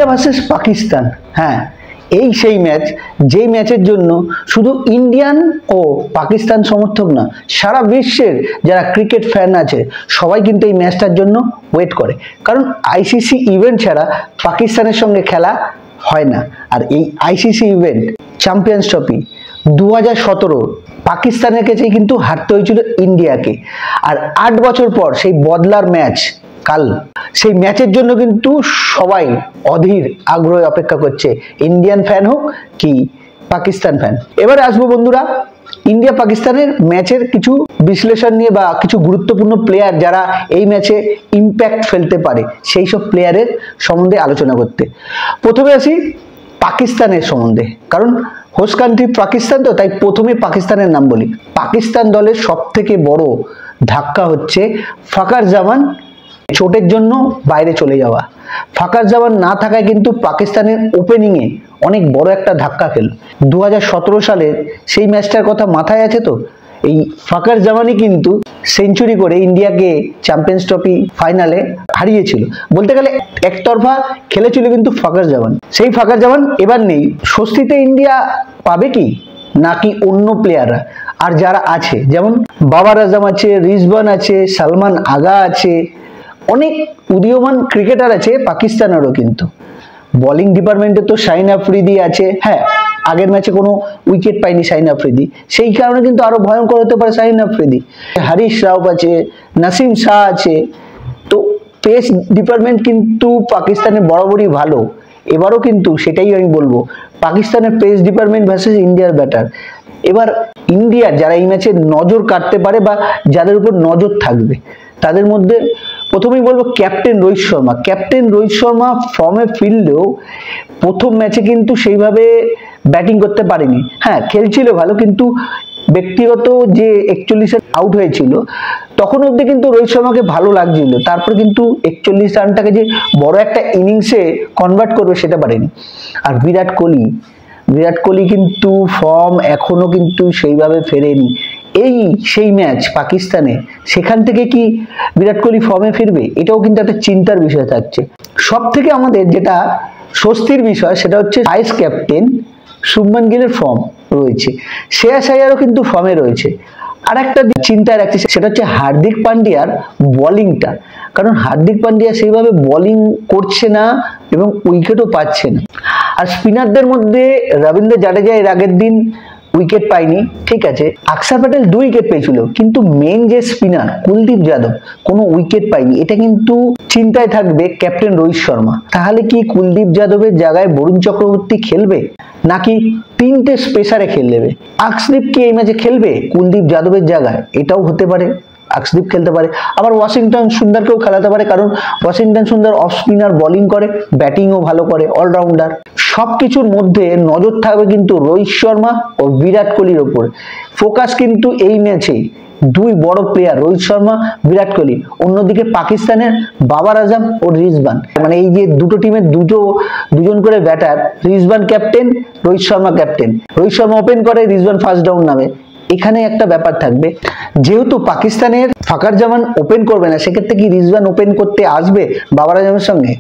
India versus Pakistan, হ্যাঁ এই সেই ম্যাচ যেই ম্যাচের জন্য শুধু ইন্ডিয়ান ও পাকিস্তান সমর্থক না, সারা বিশ্বের যারা ক্রিকেট ফ্যান আছে সবাই কিন্তু এই ম্যাচটার জন্য ওয়েট করে। কারণ আইসিসি ইভেন্ট ছাড়া পাকিস্তানের সঙ্গে খেলা হয় না। আর এই আইসিসি ইভেন্ট চ্যাম্পিয়ন্স ট্রফি 2017 পাকিস্তানের কাছে কিন্তু হারতে হয়েছিল ইন্ডিয়াকে। আর 8 বছর পর সেই বদলার ম্যাচ কাল, সেই ম্যাচের জন্য কিন্তু সবাই অধীর আগ্রহে অপেক্ষা করছে, ইন্ডিয়ান ফ্যান হোক কি পাকিস্তান ফ্যান। এবারে আসবো বন্ধুরা ইন্ডিয়া পাকিস্তানের ম্যাচের কিছু বিশ্লেষণ নিয়ে বা কিছু গুরুত্বপূর্ণ প্লেয়ার যারা এই ম্যাচে ইম্প্যাক্ট ফেলতে পারে সেই সব প্লেয়ারের সম্বন্ধে আলোচনা করতে। প্রথমে আসি পাকিস্তানের সম্বন্ধে, কারণ হোস্ট কান্ট্রি পাকিস্তান, তো তাই প্রথমে পাকিস্তানের নাম বলি। পাকিস্তান দলের সব থেকে বড় ধাক্কা হচ্ছে ফাকার জামান চোটের জন্য বাইরে চলে যাওয়া। ফাকার জামান না থাকায় কিন্তু পাকিস্তানের ওপেনিংয়ে অনেক বড় একটা ধাক্কা খেল। 2017 সালের সেই ম্যাচটার কথা মাথায় আছে তো? এই ফাকার জামানই কিন্তু সেঞ্চুরি করে ইন্ডিয়াকে চ্যাম্পিয়ন্স ট্রফি ফাইনালে হারিয়েছিল। বলতে গেলে একতরফা খেলেছিল কিন্তু ফাকার জামান। সেই ফাকার জামান এবার নেই। স্বস্তিতে ইন্ডিয়া পাবে কি, নাকি অন্য প্লেয়াররা? আর যারা আছে যেমন বাবার আজম আছে, রিজওয়ান আছে, সালমান আগা আছে, অনেক উদীয়মান ক্রিকেটার আছে পাকিস্তানেরও। কিন্তু বোলিং ডিপার্টমেন্টে তো শাহিন আফ্রিদি আছে। হ্যাঁ, আগের ম্যাচে কোনো উইকেট পায়নি শাহিন আফ্রিদি, সেই কারণে কিন্তু আরো ভয়ঙ্কর হতে পারে শাহিন আফ্রিদি। হারিশ রাউফ আছে, নাসিম শাহ আছে। তো পেস ডিপার্টমেন্ট কিন্তু পাকিস্তানের বরাবরই ভালো। এবারও কিন্তু সেটাই আমি বলবো, পাকিস্তানের পেস ডিপার্টমেন্ট ভার্সেস ইন্ডিয়ার ব্যাটার। এবার ইন্ডিয়ার যারা এই ম্যাচে নজর কাটতে পারে বা যাদের উপর নজর থাকবে তাদের মধ্যে প্রথমেই বলবো ক্যাপ্টেন রোহিত শর্মা। ক্যাপ্টেন রোহিত শর্মা ফর্মে ফিরলেও প্রথম ম্যাচে কিন্তু সেইভাবে ব্যাটিং করতে পারেনি। হ্যাঁ, খেলছিল ভালো, কিন্তু ব্যক্তিগত যে 41 আউট হয়েছিল তখন অবধি কিন্তু রোহিত শর্মাকে ভালো লাগছিল। তারপর কিন্তু 41 রানটাকে যে বড় একটা ইনিংসে কনভার্ট করবে সেটা পারেনি। আর বিরাট কোহলি কিন্তু ফর্ম এখনো কিন্তু সেইভাবে ফেরেনি। এই সেই ম্যাচ পাকিস্তানে, সেখান থেকে কি বিরাট কোহলি ফর্মে ফিরবে? এটাও কিন্তু একটা চিন্তার বিষয় থাকছে। সব থেকে আমাদের যেটা স্বস্তির বিষয় সেটা হচ্ছে ভাইস ক্যাপ্টেন শুভমান গিলের ফর্ম রয়েছে, শ্রেয়াস আইয়ারও কিন্তু ফর্মে রয়েছে। আর একটা চিন্তায় রাখছে সেটা হচ্ছে হার্দিক পান্ডিয়ার বোলিংটা। কারণ হার্দিক পান্ডিয়া সেইভাবে বোলিং করছে না এবং উইকেটও পাচ্ছে না। আর স্পিনারদের মধ্যে রবীন্দ্র জাডেজা এর আগের দিন উইকেট পায়নি, ঠিক আছে। আকসার প্যাটেল 2 উইকেট পেয়েছিল, কিন্তু মেইন যে স্পিনার কুলদীপ যাদব কোনো উইকেট পায়নি। এটা কিন্তু চিন্তায় থাকবে ক্যাপ্টেন রোহিত শর্মা। তাহলে কি কুলদীপ যাদবের জায়গায় বরুণ চক্রবর্তী খেলবে, নাকি 3টে স্পেসারে খেলবে? আকসদীপ কি এই ম্যাচে খেলবে কুলদীপ যাদবের জায়গায়? এটাও হতে পারে, আকসদীপ খেলতে পারে। আবার ওয়াশিংটন সুন্দরকেও খেলাতে পারে, কারণ ওয়াশিংটন সুন্দর অফ স্পিনার, বোলিং করে, ব্যাটিংও ভালো করে, অলরাউন্ডার। সবকিছুর মধ্যে নজর থাকবে কিন্তু রোহিত শর্মা ও বিরাট কোহলির ওপর। ফোকাস কিন্তু এই ম্যাচে 2 বড় প্লেয়ার রোহিত শর্মা, বিরাট কোহলি। অন্যদিকে পাকিস্তানের বাবার আজম ও রিজওয়ান, মানে এই যে দুটো টিমের দুজন করে batter, Rizwan captain, Rohit Sharma captain. Rohit Sharma open করে, রিজওয়ান ফার্স্ট ডাউন নামে। এখানে একটা ব্যাপার থাকবে, যেহেতু পাকিস্তানের ফাকার জামান ওপেন করবে না, সেক্ষেত্রে কি রিজওয়ান ওপেন করতে আসবে বাবার আজমের সঙ্গে?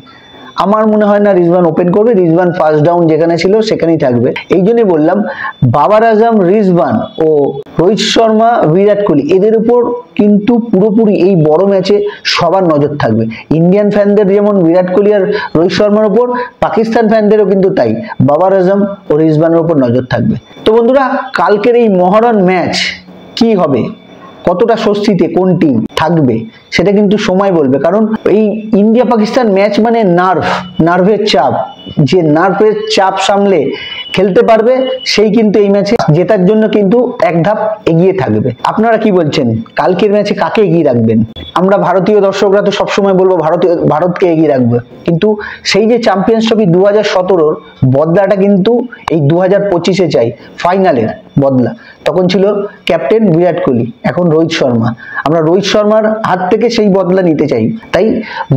আমার মনে হয় না রিজওয়ান ওপেন করবে। রিজওয়ান ফার্স্ট ডাউন যেখানে ছিল সেখানেই থাকবে। এই জন্যই বললাম বাবার আজম, রিজওয়ান ও রোহিত শর্মা, বিরাট কোহলি, এদের উপর কিন্তু পুরোপুরি এই বড় ম্যাচে সবার নজর থাকবে। ইন্ডিয়ান ফ্যানদের যেমন বিরাট কোহলি আর রোহিত শর্মার উপর, পাকিস্তান ফ্যানদেরও কিন্তু তাই, বাবার আজম ও রিজওয়ানের উপর নজর থাকবে। তো বন্ধুরা, কালকের এই মহরণ ম্যাচ কি হবে, কতটা স্বস্তিতে কোন টিম থাকবে সেটা কিন্তু সময় বলবে। কারণ এই ইন্ডিয়া পাকিস্তান ম্যাচ মানে নার্ভের চাপ। যে নার্ভের চাপ সামলে খেলতে পারবে সেই কিন্তু এই ম্যাচে জেতার জন্য কিন্তু এক ধাপ এগিয়ে থাকবে। আপনারা কি বলছেন, কালকের ম্যাচে কাকে এগিয়ে রাখবেন? আমরা ভারতীয় দর্শকরা তো সবসময় বলবো ভারতকে এগিয়ে রাখবে, কিন্তু সেই যে চ্যাম্পিয়ন্স ট্রফি 2017 বদলাটা কিন্তু এই 2025-এ চাই, ফাইনালের বদলা। তখন ছিল ক্যাপ্টেন বিরাট কোহলি, এখন রোহিত শর্মা। আমরা রোহিত শর্মার হাত থেকে সেই বদলা নিতে চাই। তাই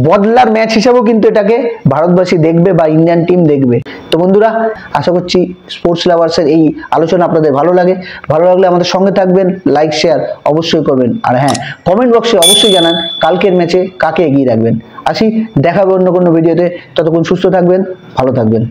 বদলার ম্যাচ হিসাবেও কিন্তু এটাকে ভারতবাসী দেখবে বা ইন্ডিয়ান টিম দেখবে। তো বন্ধুরা, আশা করছি স্পোর্টস লাভার্সের এই আলোচনা আপনাদের ভালো লাগে। ভালো লাগলে আমাদের সঙ্গে থাকবেন, লাইক শেয়ার অবশ্যই করবেন। আর হ্যাঁ, কমেন্ট বক্সে অবশ্যই জানান কালকের ম্যাচে কাকে এগিয়ে রাখবেন। আসি, দেখা হবে অন্য কোনো ভিডিওতে। ততক্ষণ সুস্থ থাকবেন, ভালো থাকবেন।